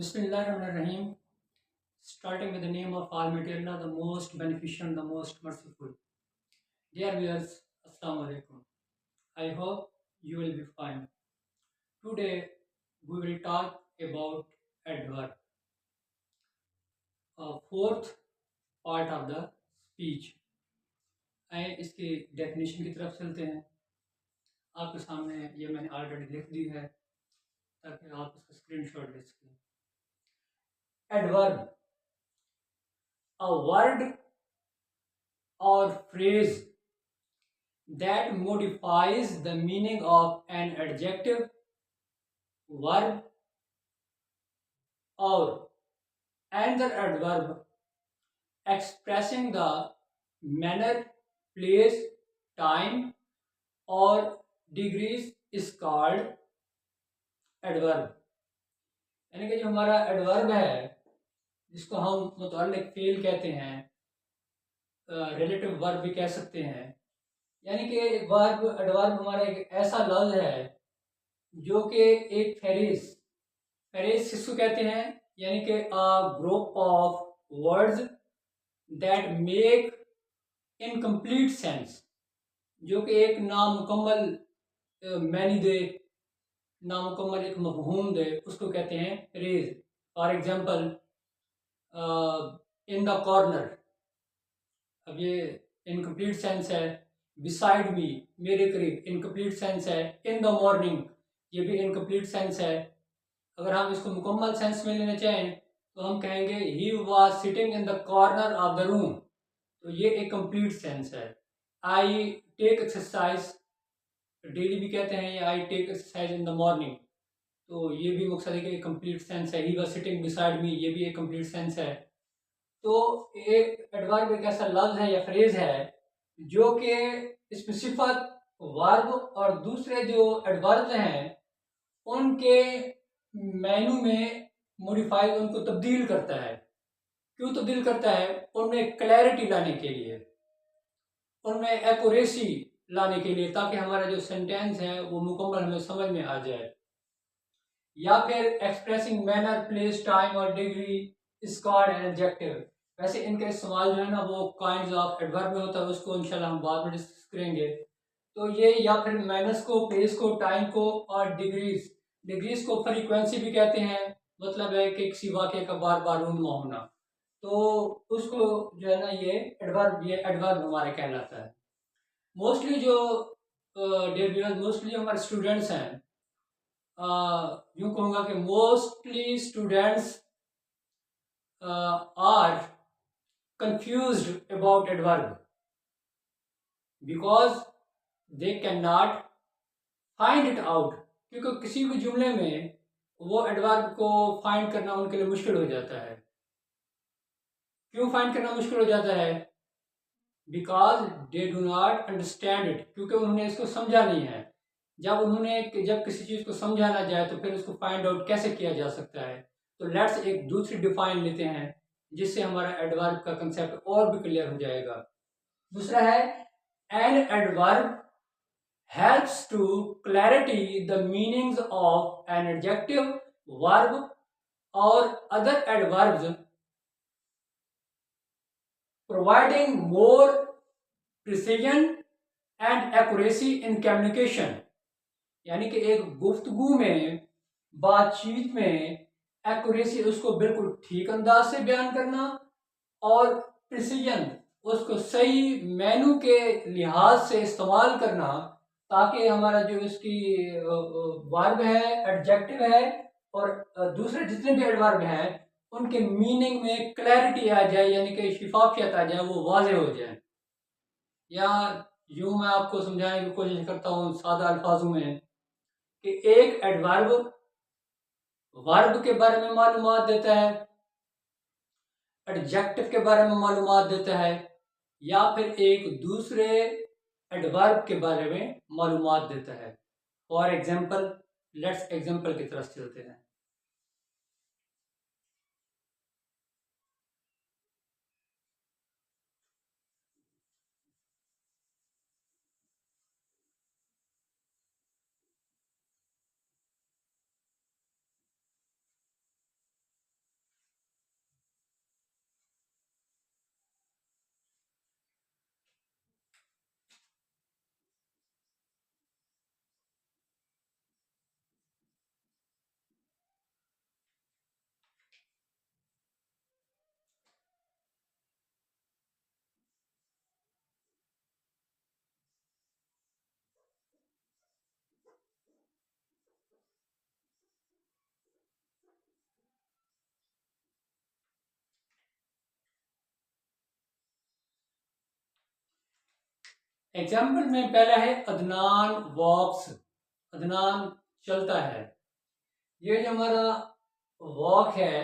Bismillahirrahmanirrahim. Starting with the name of Almighty Allah, the most beneficent, the most merciful. Dear viewers, Assalamu alaikum. I hope you will be fine. Today we will talk about adverb, a fourth part of the speech. आए इसकी definition की तरफ चलते हैं। आपके सामने ये मैंने ऑलरेडी लिख दी है ताकि आप उसका स्क्रीनशॉट ले सकें। Adverb, a word or phrase that modifies the meaning of an adjective, verb, or another adverb expressing the manner, place, time, or degrees is called adverb। यानी कि जो हमारा एडवर्ब है जिसको हम मुतअल्लिक फेल कहते हैं, रिलेटिव वर्ब भी कह सकते हैं, यानी कि वर्ब एडवर्ब हमारा एक ऐसा लफ्ज है जो कि एक फ्रेज किसको कहते हैं, यानी कि a group of words that make incomplete sense, जो कि एक नामुकम्मल मैनी दे, नामुकम्मल एक मफहूम दे, उसको कहते हैं phrase. For example in the corner, अब ये इनकम्प्लीट सेंस है। बिसाइड मी, मेरे करीब, इनकम्प्लीट सेंस है। इन द मॉर्निंग, ये भी इनकम्प्लीट सेंस है। अगर हम इसको मुकम्मल सेंस में लेना चाहें तो हम कहेंगे he was sitting in the corner of the room, तो ये एक कंप्लीट सेंस है। आई टेक एक्सरसाइज, डेली भी कहते हैं, या I take exercise in the morning, तो ये भी मकसद है कि एक कंप्लीट सेंस है। He was sitting beside me, ये भी एक कंप्लीट सेंस है। तो एक एडवर्ब एक ऐसा लफ्ज है या फ्रेज है जो कि स्पेसिफिक वर्ब और दूसरे जो एडवर्ब हैं उनके मेनू में मॉडिफाई, उनको तब्दील करता है। क्यों तब्दील करता है? उनमें क्लैरिटी लाने के लिए, उनमें एक्यूरेसी लाने के लिए, ताकि हमारा जो सेंटेंस है वो मुकम्मल हमें समझ में आ जाए। या फिर एक्सप्रेसिंग मैनर, प्लेस, टाइम और degree is called an adjective. वैसे इनका इस्तेमाल जो है ना वो काइंड्स ऑफ एडवर्ब में होता है, उसको इंशाल्लाह हम बाद में डिस्कस करेंगे। तो ये या फिर मैनर्स को, प्लेस को, टाइम को और डिग्रीज को फ्रीक्वेंसी भी कहते हैं। मतलब है कि किसी वाक्य का बार बार रूनुमा होना, तो उसको जो है ना ये एडवर्ब हमारा कहलाता है। मोस्टली जो मोस्टली हमारे स्टूडेंट्स हैं, यूँ कहूँगा कि mostly students are confused about adverb because they cannot find it out, क्योंकि किसी भी जुमले में वो एडवर्ब को फाइंड करना उनके लिए मुश्किल हो जाता है। क्यों फाइंड करना मुश्किल हो जाता है? Because they do not understand it, क्योंकि उन्होंने इसको समझा नहीं है। जब किसी चीज़ को समझा ना जाए तो फिर उसको फाइंड आउट कैसे किया जा सकता है? तो लेट्स एक दूसरी डिफाइन लेते हैं जिससे हमारा एडवर्ब का कंसेप्ट और भी क्लियर हो जाएगा। दूसरा है an adverb helps to clarity the meanings of an adjective, verb or other adverbs, providing more precision and accuracy in communication। यानी कि एक गुफ्तगू में, बातचीत में एक्यूरेसी, उसको बिल्कुल ठीक अंदाज से बयान करना, और प्रिसीजन, उसको सही मेनू के लिहाज से इस्तेमाल करना, ताकि हमारा जो इसकी वर्ब है, एडजेक्टिव है और दूसरे जितने भी एडवर्ब हैं उनके मीनिंग में क्लैरिटी आ जाए, यानी कि शिफाफियत आ जाए, वो वाज़ेह हो जाए। या यूँ मैं आपको समझाने की कोशिश करता हूँ सादा अल्फाजों में कि एक एडवर्ब वर्ब के बारे में मालूमात देता है, एडजेक्टिव के बारे में मालूमात देता है, या फिर एक दूसरे एडवर्ब के बारे में मालूमात देता है। फॉर एग्जाम्पल, लेट्स एग्जाम्पल की तरफ चलते हैं। एग्जाम्पल में पहला है अदनान वॉक्स, अदनान चलता है। ये जो हमारा वॉक है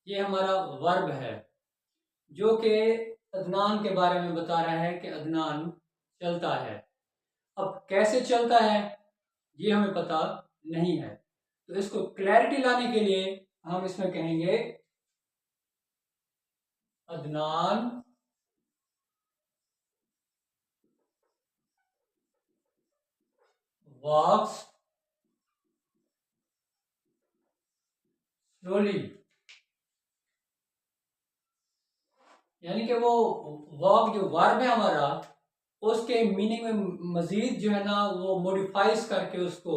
ये हमारा वर्ब है जो कि अदनान के बारे में बता रहा है कि अदनान चलता है। अब कैसे चलता है ये हमें पता नहीं है, तो इसको क्लैरिटी लाने के लिए हम इसमें कहेंगे अदनान वॉक्स स्लोली, यानी कि वो वॉक जो वर्ब है हमारा उसके मीनिंग में मजीद जो है ना वो मॉडिफाइज करके उसको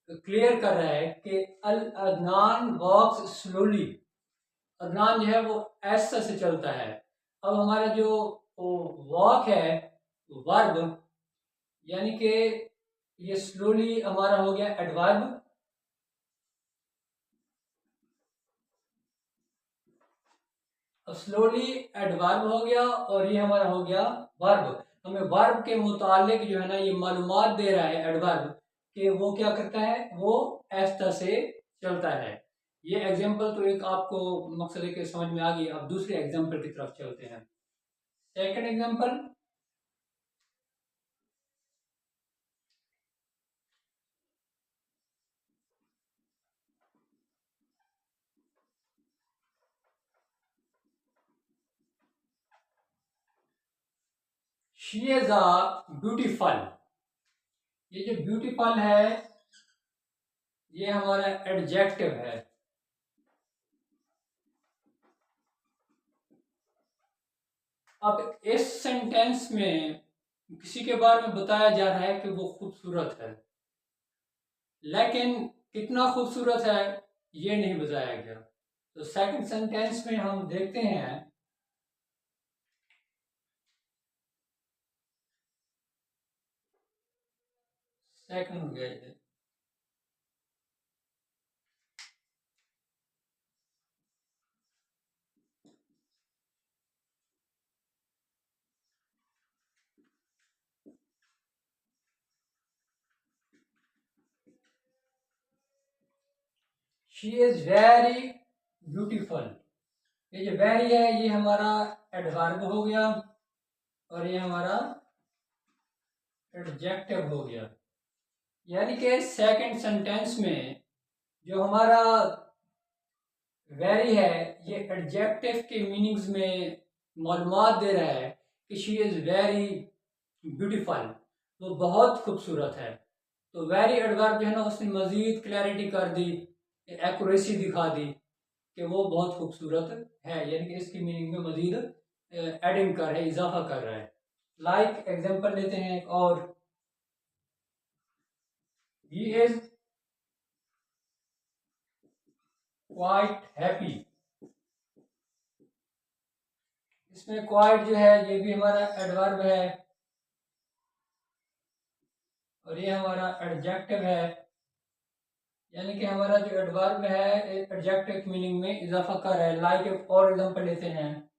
क्लियर कर रहा है कि अल अदनान वॉक्स स्लोली, अदनान जो है वो ऐसा से चलता है। अब हमारा जो वॉक है वर्ब, यानी कि ये स्लोली हमारा हो गया एडवर्ब, अब स्लोली एडवर्ब हो गया और ये हमारा हो गया वर्ब। हमें वर्ब के मुतालिक जो है ना ये मालूमात दे रहा है एडवर्ब कि वो क्या करता है, वो ऐसा से चलता है। ये एग्जांपल तो एक आपको मकसद के समझ में आ गई। अब दूसरे एग्जांपल की तरफ चलते हैं। Second example, she is a beautiful. ये जो ब्यूटीफुल है ये हमारा एडजेक्टिव है। अब इस सेंटेंस में किसी के बारे में बताया जा रहा है कि वो खूबसूरत है, लेकिन कितना खूबसूरत है ये नहीं बताया गया। तो सेकंड सेंटेंस में हम देखते हैं सेकंड हो गया ये, शी इज वेरी ब्यूटीफुल। ये जो वेरी है ये हमारा एडवर्ब हो गया और ये हमारा एडजेक्टिव हो गया। यानी कि सेकंड सेंटेंस में जो हमारा वेरी है ये एडजेक्टिव के मीनिंग्स में मालूमात दे रहा है कि शी इज़ वेरी ब्यूटीफुल, वो बहुत खूबसूरत है। तो वेरी एडवर्ब जो है ना उसने मज़ीद क्लैरिटी कर दी, एक्यूरेसी दिखा दी कि वो बहुत खूबसूरत है, यानी कि इसकी मीनिंग में मज़ीद एडिंग कर रहा है, इजाफा कर रहा है। लाइक एग्जांपल लेते हैं एक और, ही इज़ क्वाइट हैप्पी। इसमें क्वाइट जो है ये भी हमारा एडवर्ब है और ये हमारा एडजेक्टिव है। यानी कि हमारा जो एडवर्ब है एडजेक्टिव मीनिंग में इजाफा कर रहा है। लाइक एक और एग्जांपल लेते हैं,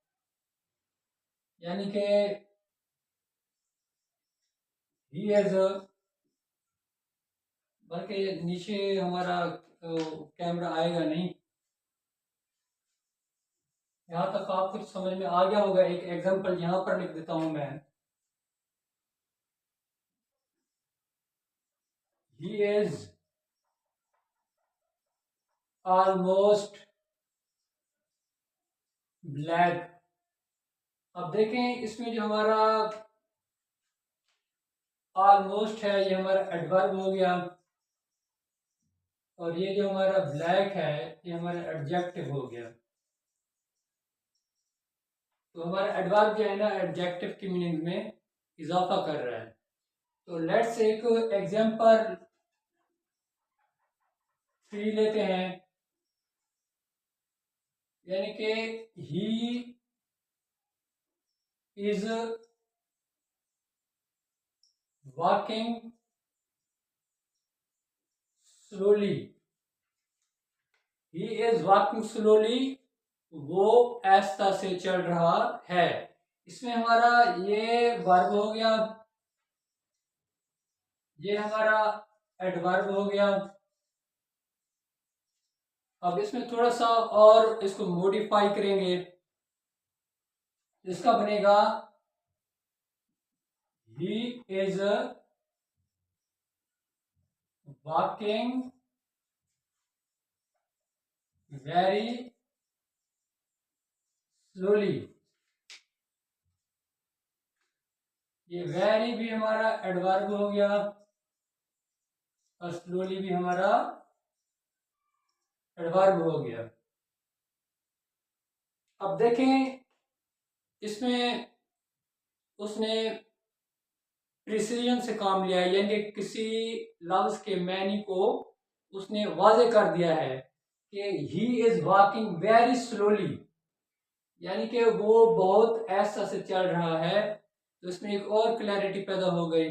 यानी कि ही इज, बल्कि नीचे हमारा कैमरा आएगा नहीं, यहाँ तक आपको समझ में आ गया होगा। एक एग्जांपल यहाँ पर लिख देता हूं मैं, ही इज ऑलमोस्ट ब्लैक। अब देखें इसमें जो हमारा ऑलमोस्ट है ये हमारा एडवर्ब हो गया और ये जो हमारा ब्लैक है ये हमारा एडजेक्टिव हो गया। तो हमारा एडवर्ब जो है ना एडजेक्टिव की मीनिंग में इजाफा कर रहा है। तो लेट्स एक एग्जांपल 3 लेते हैं, यानी कि he is walking slowly. He is walking slowly, वो ऐसा से चल रहा है। इसमें हमारा ये वर्ब हो गया ये हमारा एडवर्ब हो गया। अब इसमें थोड़ा सा और इसको मॉडिफाई करेंगे, इसका बनेगा he is walking very slowly. ये वेरी भी हमारा एडवर्ब हो गया और स्लोली भी हमारा एडवर्ब हो गया। अब देखें इसमें उसने प्रिसीजन से काम लिया है, यानी कि किसी लफ्ज के मैनी को उसने वाजे कर दिया है कि he is walking very slowly, यानी कि वो बहुत ऐसा से चल रहा है। तो इसमें एक और क्लैरिटी पैदा हो गई।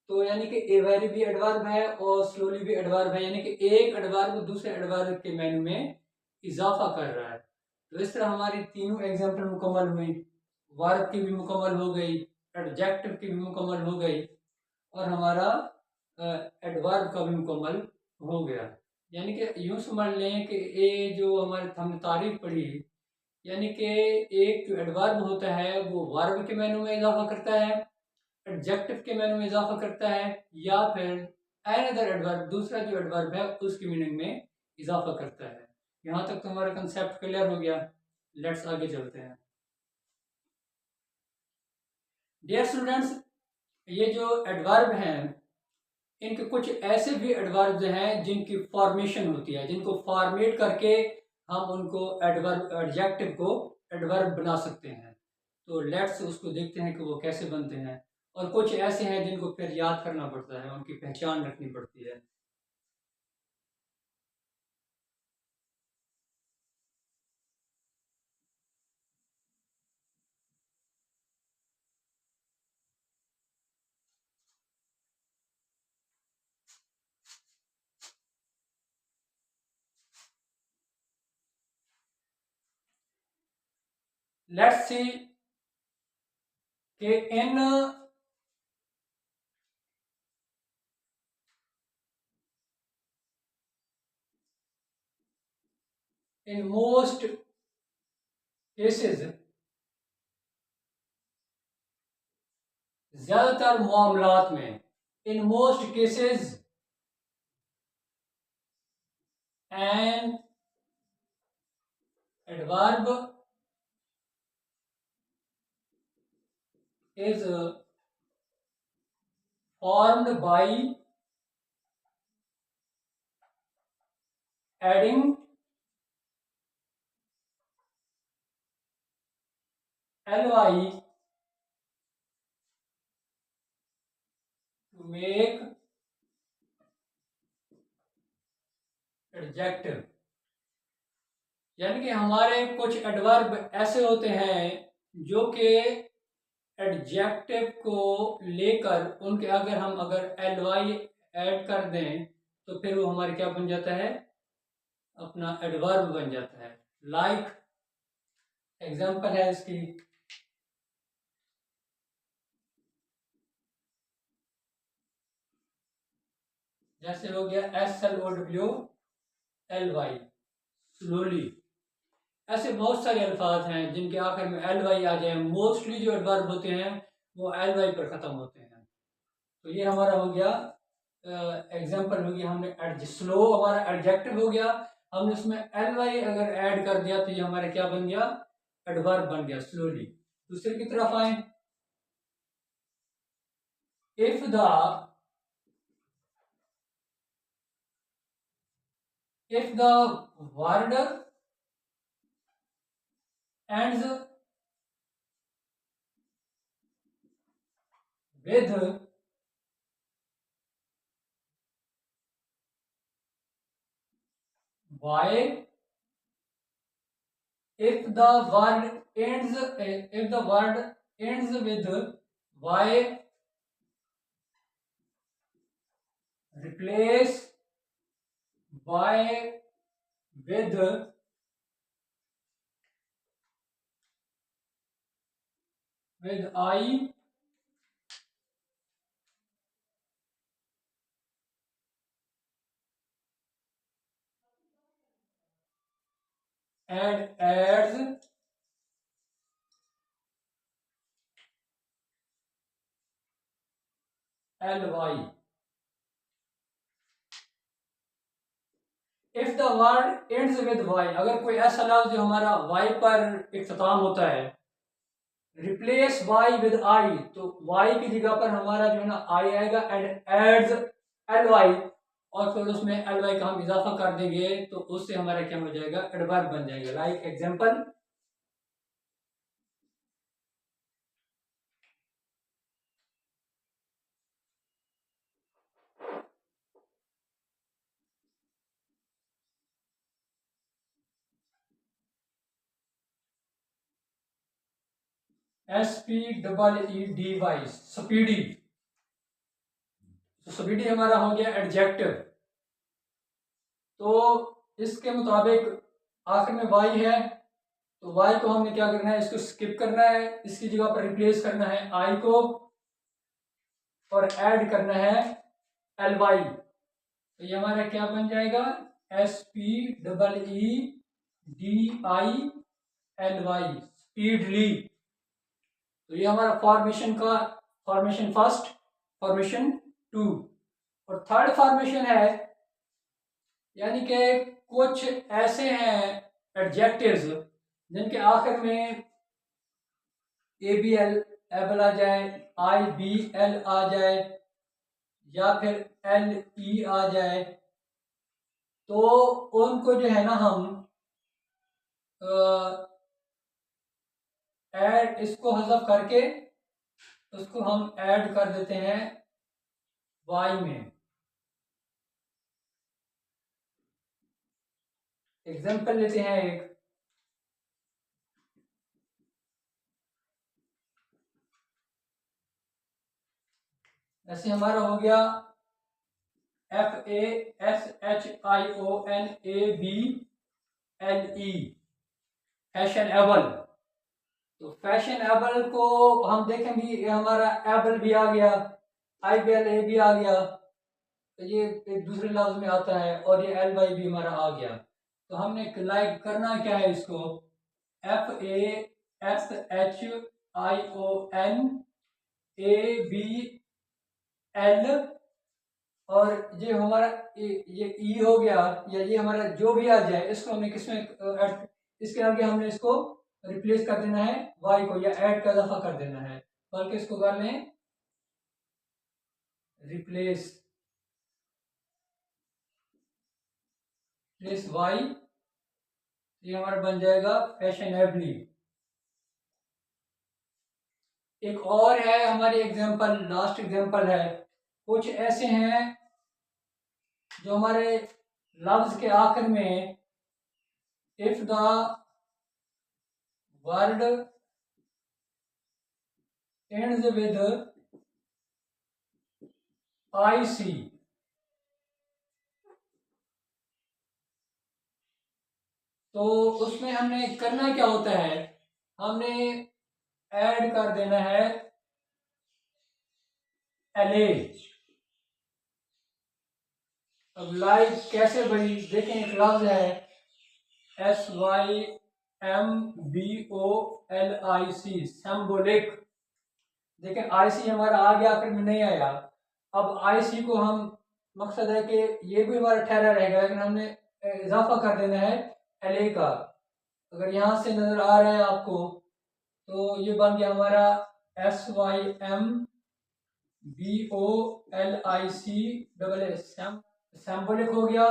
तो यानी कि ए वेरी भी एडवर्ब है और स्लोली भी एडवर्ब है, यानी कि एक एडवर्ब दूसरे एडवर्ब के मेनू में इजाफा कर रहा है। तो इस तरह हमारी तीनों एग्जाम्पल मुकम्मल हुई, वर्ब की भी मुकम्मल हो गई, एडजेक्टिव की भी मुकम्मल हो गई और हमारा एडवर्ब का भी मुकम्मल हो गया। यानी कि यूं समझ लें कि ये जो हमारे हमने तारीफ पढ़ी, यानी कि एक जो एडवर्ब होता है वो वर्ब के मेनू में इजाफा करता है, एडजेक्टिव के मेनू में इजाफा करता है, या फिर अनदर एडवर्ब दूसरा जो एडवर्ब है उसकी मीनिंग में इजाफा करता है। यहाँ तक तो हमारा कंसेप्ट क्लियर हो गया। लेट्स आगे चलते हैं। डियर स्टूडेंट्स, ये जो एडवर्ब हैं इनके कुछ ऐसे भी एडवर्ब्स हैं जिनकी फॉर्मेशन होती है, जिनको फॉर्मेट करके हम उनको एडवर्ब एडजेक्टिव को एडवर्ब बना सकते हैं। तो लेट्स उसको देखते हैं कि वो कैसे बनते हैं। और कुछ ऐसे हैं जिनको फिर याद करना पड़ता है, उनकी पहचान रखनी पड़ती है। लेट्स सी कि इन मोस्ट केसेस, ज्यादातर मामलात में, in most cases an adverb is formed by adding ly to make adjective। यानी कि हमारे कुछ एडवर्ब ऐसे होते हैं जो कि एडजेक्टिव को लेकर उनके अगर हम ly ऐड कर दें तो फिर वो हमारे क्या बन जाता है, अपना एडवर्ब बन जाता है। लाइक एग्जांपल है इसकी, जैसे हो गया SLOWLY स्लोली। ऐसे बहुत सारे अल्फाज हैं जिनके आखिर में ly आ जाए। मोस्टली जो एडवर्ब होते हैं वो ly पर ख़त्म होते हैं। तो ये हमारा हो गया एग्जांपल हो गया। हमने स्लो हमारा एडजेक्टिव हो गया, हमने उसमें ly अगर ऐड कर दिया तो ये हमारा क्या बन गया, एडवर्ब बन गया स्लोली। दूसरे की तरफ आए, if the word ends with y, if the word ends with y, replace y with I, and adds ly. If the word ends with y, अगर कोई ऐसा लफ्ज जो हमारा y पर इख्तिताम होता है, रिप्लेस y विद i, तो y की जगह पर हमारा जो है ना i आएगा, एंड एड्स ly, और फिर उसमें ly का हम इजाफा कर देंगे, तो उससे हमारा क्या हो जाएगा, एडवर्ब बन जाएगा। Like example, SPEEDY, speedy. तो स्पीडी हमारा हो गया एडजेक्टिव। तो इसके मुताबिक आखिर में वाई है, तो वाई को हमने क्या करना है, इसको स्किप करना है, इसकी जगह पर रिप्लेस करना है आई को, और ऐड करना है एल वाई। तो ये हमारा क्या बन जाएगा, SPEEDY स्पीडली। तो ये हमारा फॉर्मेशन फर्स्ट, फॉर्मेशन टू, और थर्ड फॉर्मेशन है, यानी कि कुछ ऐसे हैं एडजेक्टिव्स जिनके आखिर में ABL एबल आ जाए, IBL आ जाए, या फिर LE आ जाए, तो उनको जो है ना हम ऐड, इसको हज़फ करके उसको हम ऐड कर देते हैं वाई में। एग्जांपल लेते हैं एक, ऐसे हमारा हो गया FASHIONABLE, फैशनेबल। तो फैशनेबल को हम देखेंगे, ये हमारा एबल भी आ गया, IBLA भी आ गया, तो ये एक दूसरे लफ्ज में आता है, और ये LY भी हमारा आ गया। तो हमने लाइक करना क्या है, इसको FASHIONABL, और ये हमारा ये ई हो गया, या ये हमारा जो भी आ जाए, इसको हमने किसमें इसके आगे हमने इसको रिप्लेस कर देना है वाई को, या ऐड का इजाफा कर देना है, बल्कि इसको कर लें रिप्लेस वाई, ये हमारा बन जाएगा फैशनेबली। एक और है हमारी एग्जांपल, लास्ट एग्जांपल है, कुछ ऐसे हैं जो हमारे लफ्ज के आखिर में if the word ends with IC, तो उसमें हमने करना क्या होता है, हमने ऐड कर देना है LA। अब लाइक कैसे भाई, देखें एक लफ्ज है SYMBOLIC, सिंबॉलिक। देखें IC हमारा आ गया, आखिर में नहीं आया। अब IC को हम, मकसद है कि ये भी हमारा ठहरा रहेगा, लेकिन हमने इजाफा कर देना है LA का। अगर यहाँ से नजर आ रहा है आपको, तो ये बन गया हमारा SYMBOLIC, सिंबॉलिक हो गया।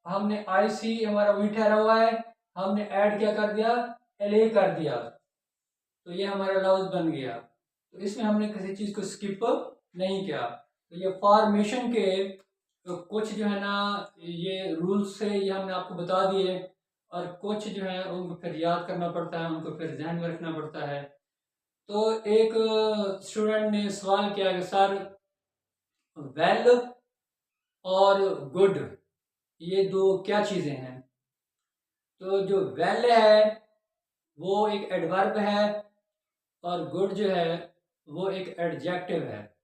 हमने IC हमारा वही ठहरा हुआ है, हमने ऐड क्या कर दिया, LA कर दिया, तो ये हमारा लफ्ज बन गया। तो इसमें हमने किसी चीज़ को स्किप नहीं किया। तो ये फॉर्मेशन के तो कुछ जो है ना, ये रूल्स से ये हमने आपको बता दिए, और कुछ जो है उनको फिर याद करना पड़ता है, उनको फिर ध्यान में रखना पड़ता है। तो एक स्टूडेंट ने सवाल किया कि सर, वेल और गुड, ये दो क्या चीज़ें हैं? तो जो वेल है वो एक एडवर्ब है, और गुड जो है वो एक एडजेक्टिव है।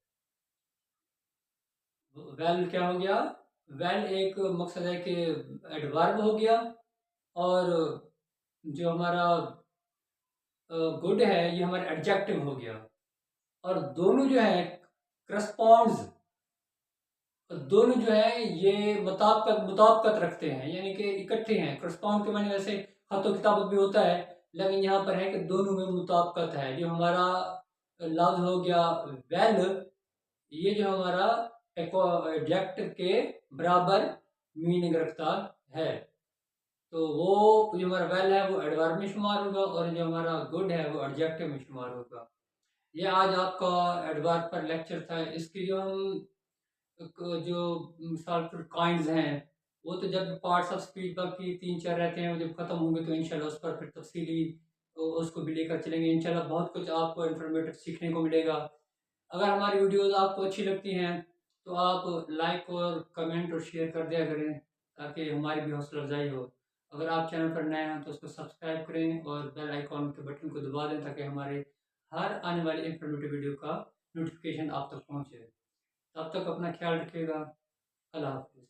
वेल क्या हो गया, वेल एक मकसद है कि एडवर्ब हो गया, और जो हमारा गुड है ये हमारा एडजेक्टिव हो गया, और दोनों जो है करस्पॉन्ड्स, दोनों जो है ये मुताबिकत रखते हैं, यानी कि इकट्ठे हैं। करस्पॉन्ड के माने वैसे खतो किताबत भी होता है, लेकिन यहाँ पर है कि दोनों में मुताबिकत है। जो हमारा लफ्ज हो गया वेल, ये जो हमारा एडजेक्टिव के बराबर मीनिंग रखता है। तो वो जो हमारा वेल है वो एडवर्ब में शुमार होगा, और जो हमारा गुड है वो एडजेक्टिव में शुमार होगा। ये आज आपका एडवर्ब पर लेक्चर था। इसकी जो हम जो मिसाल पर काइंड्स हैं, वो तो जब पार्ट्स ऑफ स्पीच बाकी 3-4 रहते हैं, वो जब खत्म होंगे तो इंशाल्लाह उस पर फिर तफसीली उसको भी लेकर चलेंगे। इंशाल्लाह बहुत कुछ आपको इन्फॉर्मेटिव सीखने को मिलेगा। अगर हमारी वीडियोस आपको अच्छी लगती हैं तो आप लाइक और कमेंट और शेयर कर दिया करें, ताकि हमारी भी हौसला अफजाई हो। अगर आप चैनल पर नए हैं तो उसको सब्सक्राइब करें और बेल आइकॉन के बटन को दबा दें, ताकि हमारे हर आने वाली इन्फॉर्मेटिव वीडियो का नोटिफिकेशन आप तक पहुंचे। तब तक अपना ख्याल रखिएगा। अल्लाह हाफिज़।